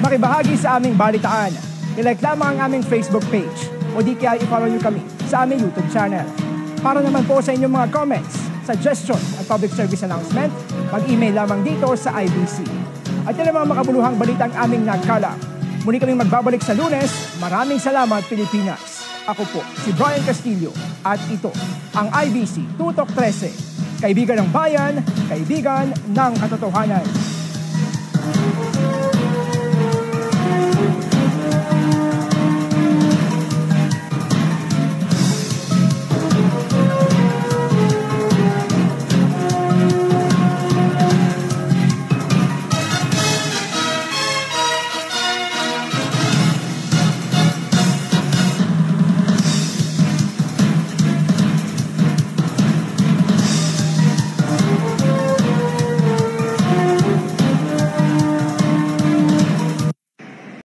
makibahagi sa aming balitaan. I-like lamang ang aming Facebook page o di kaya i-follow nyo kami sa aming YouTube channel. Para naman po sa inyong mga comments, suggestion at public service announcement, mag-email lamang dito sa IBC. At yan ang mga makabuluhang balitang aming nagkalap. Muli kaming magbabalik sa Lunes. Maraming salamat, Pilipinas. Ako po si Brian Castillo at ito ang IBC Tutok 13. Kaibigan ng bayan, kaibigan ng katotohanan.